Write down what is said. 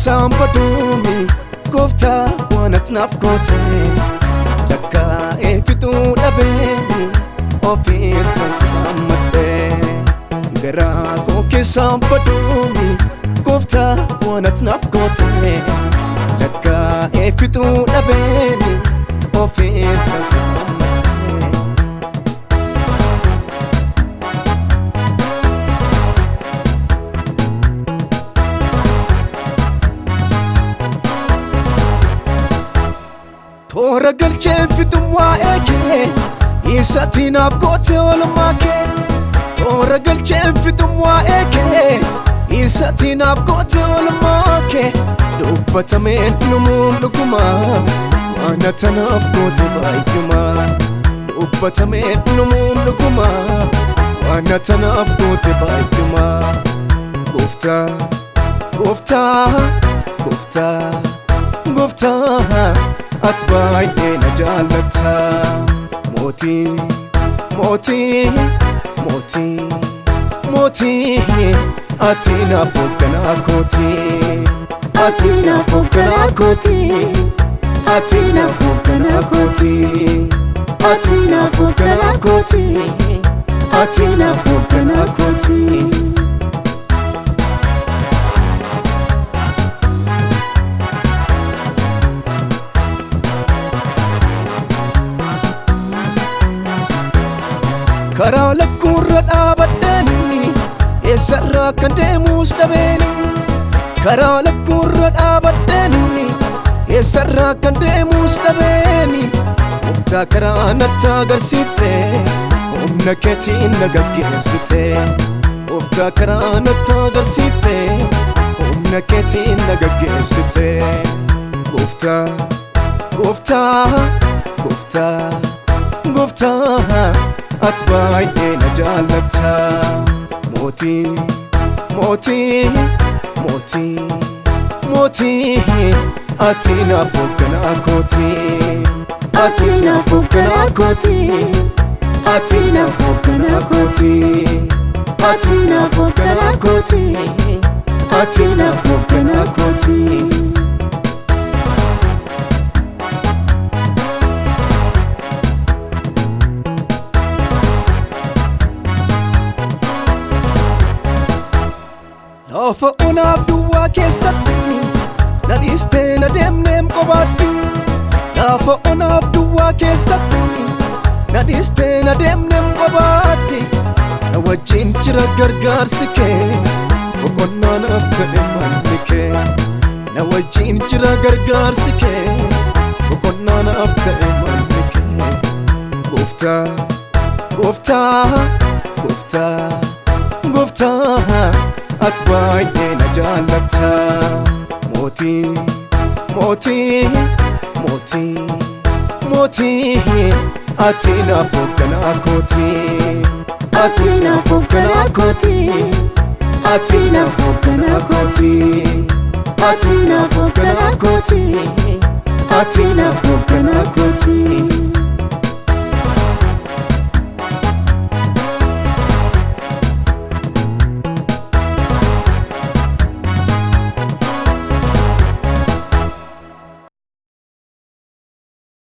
keessaan baduumi gooftaa waan ati naaf goote lakkaa'ee fixuu dhabee ofiitti hammadhee garaa koo keessaan baduumi gooftaa waan ati naaf goote lakkaa'ee fixuu dhabee ofiitti Toora galcheen fixuun waa'ee kee isatti naaf goote oolmaa kee Toora galcheen fixuun waa'ee kee isatti naaf goote oolmaa kee dubbatameen dhumuun dhugumaa waan ati naaf goote baay'umaa dubbatameen dhumuun dhugumaa waan ati naaf goote baay'umaa Gooftaa Gooftaa Gooftaa Gooftaa Ati baay'ee na jaallata mootii mootii mootii mootii ati naaf hoogganaa kooti ati naaf hoogganaa kooti ati naaf hoogganaa kooti ati naaf hoogganaa kooti ati naaf hoogganaa kooti Karaa lakkuurra dhaabadheeni eessarraa kan deemuus dhabeeni Karaa lakkuurra dhaabadheeni eessarraa kan deemuus dhabeeni Gooftaa karaa natti agarsiifte humna keetiin na gaggeessite Gooftaa karaa natti agarsiifte humna keetiin na gaggeessite Gooftaa Gooftaa Gooftaa Gooftaa Ati baay'ee na jaallata mootii mootii mootii mootii ati naaf hoogganaa kooti ati naaf hoogganaa kooti ati naaf hoogganaa kooti ati naaf hoogganaa kooti ati naaf hoogganaa kooti Lafa onaaf duwwaa keessatti na dhiistee na deemneem qobaatti Lafa onaaf duwwaa keessatti na dhiistee na deemneem qobaatti Na wajjin jira gargaarsi kee boqonnaa naaf ta'e manni kee Na wajjin jira gargaarsi kee boqonnaa naaf ta'e manni kee Gooftaa Gooftaa Gooftaa Gooftaa Ati baay'ee na jaallata mootii mootii mootii mootii ati naaf hoogganaa kooti ati naaf hoogganaa kooti ati naaf hoogganaa kooti ati naaf hoogganaa kooti ati naaf hoogganaa kooti